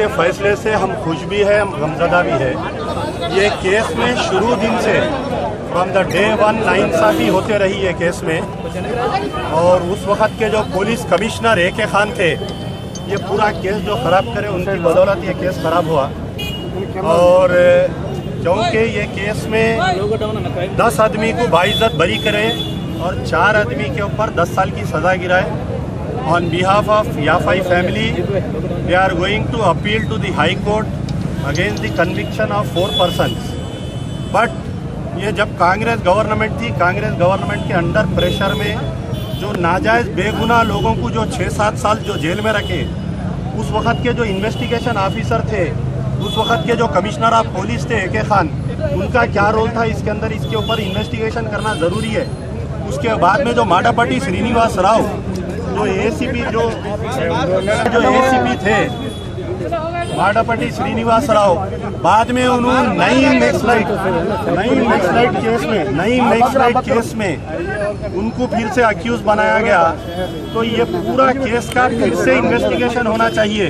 फैसले से हम खुश भी है, हम गमज़दा भी है। ये केस में शुरू दिन से फ्रॉम द डे वन नाइंसाफ़ी होते रही है केस में, और उस वक़्त के जो पुलिस कमिश्नर ए.के. खान थे, ये पूरा केस जो ख़राब करे उनकी बदौलत ये केस ख़राब हुआ। और क्योंकि ये केस में 10 आदमी को बाइज्जत बरी करे और 4 आदमी के ऊपर 10 साल की सज़ा गिराए। On behalf of याफाई family, we are going to appeal to the High Court against the conviction of 4 persons. But ये जब कांग्रेस गवर्नमेंट थी, कांग्रेस गवर्नमेंट के अंडर प्रेशर में जो नाजायज़ बेगुनाह लोगों को जो 6-7 साल जो जेल में रखे, उस वक़्त के जो इन्वेस्टिगेशन ऑफिसर थे, उस वक़्त के जो कमिश्नर ऑफ पुलिस थे ए.के. खान, उनका क्या रोल था इसके अंदर, इसके ऊपर इन्वेस्टिगेशन करना ज़रूरी है। उसके बाद में जो माडापट्टी श्रीनिवास राव जो एसीपी थे, माडापट्टी श्रीनिवास राव, बाद में उन्होंने नई नक्सलाइट केस में उनको फिर से अक्यूज बनाया गया। तो ये पूरा केस का फिर से इन्वेस्टिगेशन होना चाहिए।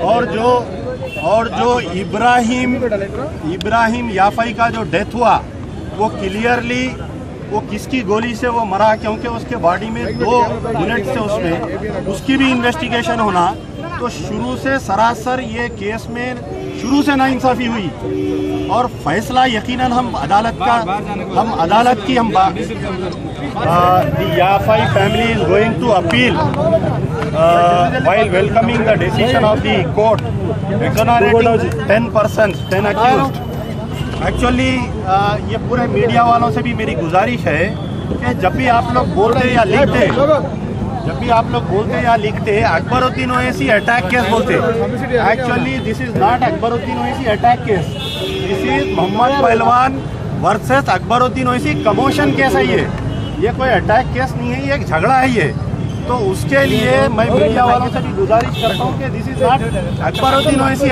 और जो इब्राहिम याफाई का जो डेथ हुआ, वो क्लियरली वो किसकी गोली से वो मरा, क्योंकि उसके बॉडी में 2 बुलेट से उसमें, उसकी भी इन्वेस्टिगेशन होना। तो शुरू से सरासर ये केस में शुरू से नाइंसाफ़ी हुई, और फैसला यकीनन हम अदालत की याफाई family is going to appeal while welcoming the decision of the court exonerating 10 persons, 10 accused. Actually ये पूरे मीडिया वालों से भी मेरी गुजारिश है कि जब भी आप लोग बोलते या लिखते अकबरुद्दीन ओवैसी अटैक केस बोलते, actually this is not Akbaruddin Owaisi attack case, this is Mohammad Pahalwan versus Akbaruddin Owaisi commotion case है। ये कोई अटैक केस नहीं है, ये एक झगड़ा है ये। तो उसके लिए मैं मीडिया वालों से भी गुजारिश करता हूँ कि this is not Akbaruddin Owaisi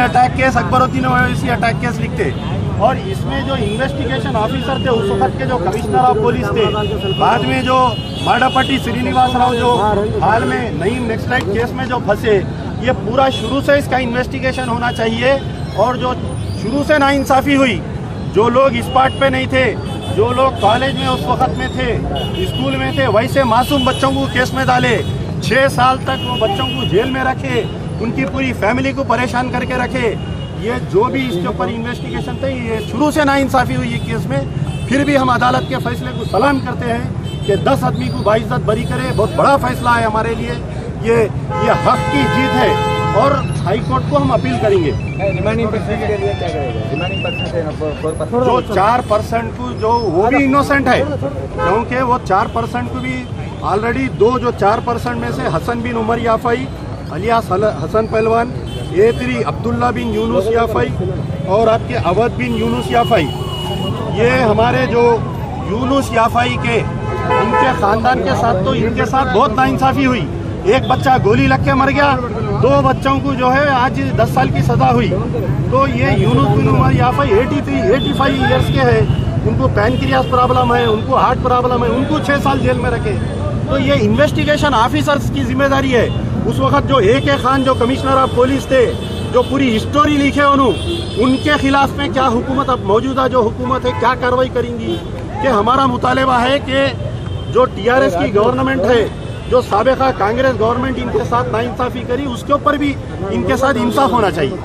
attack case लिखते। और इसमें जो इन्वेस्टिगेशन ऑफिसर थे उस वक्त के जो कमिश्नर ऑफ पुलिस थे, बाद में जो माडापट्टी श्रीनिवास राव जो हाल में नई नक्सलाइट केस में जो फंसे, ये पूरा शुरू से इसका इन्वेस्टिगेशन होना चाहिए। और जो शुरू से नाइंसाफ़ी हुई, जो लोग इस पार्ट पे नहीं थे, जो लोग कॉलेज में उस वक्त में थे, स्कूल में थे, वैसे मासूम बच्चों को केस में डाले, 6 साल तक वो बच्चों को जेल में रखे, उनकी पूरी फैमिली को परेशान करके रखे। ये जो भी इसके ऊपर इन्वेस्टिगेशन थे, ये शुरू से नाइंसाफ़ी हुई है केस में। फिर भी हम अदालत के फैसले को सलाम करते हैं कि 10 आदमी को बाइज्जत बरी करे, बहुत बड़ा फैसला है हमारे लिए। ये हक की जीत है, और हाई कोर्ट को हम अपील करेंगे। जो 4% को जो वो भी इनोसेंट है, क्योंकि वो 4% को भी ऑलरेडी 2 जो 4% में से हसन बिन उमर याफाई अलियास हसन पहलवान, A3 अब्दुल्ला बिन यूनुस याफाई और आपके अवध बिन यूनुस याफाई, ये हमारे जो यूनुस याफाई के इनके ख़ानदान के साथ, तो इनके साथ बहुत नाइंसाफ़ी हुई। एक बच्चा गोली लग के मर गया, 2 बच्चों को जो है आज 10 साल की सज़ा हुई। तो ये यूनुस बिन उमर याफाई 85 ईयर्स के हैं, उनको पैनक्रियास प्रॉब्लम है, उनको हार्ट प्रॉब्लम है, उनको 6 साल जेल में रखे। तो ये इन्वेस्टिगेशन ऑफिसर्स की जिम्मेदारी है। उस वक्त जो ए.के. खान जो कमिश्नर ऑफ पुलिस थे, जो पूरी हिस्टोरी लिखे उनके खिलाफ में क्या हुकूमत, अब मौजूदा जो हुकूमत है क्या कार्रवाई करेंगी। कि हमारा मुतालबा है कि जो TRS की गवर्नमेंट है, जो साबिका कांग्रेस गवर्नमेंट इनके साथ नाइंसाफ़ी करी, उसके ऊपर भी इनके साथ इंसाफ होना चाहिए।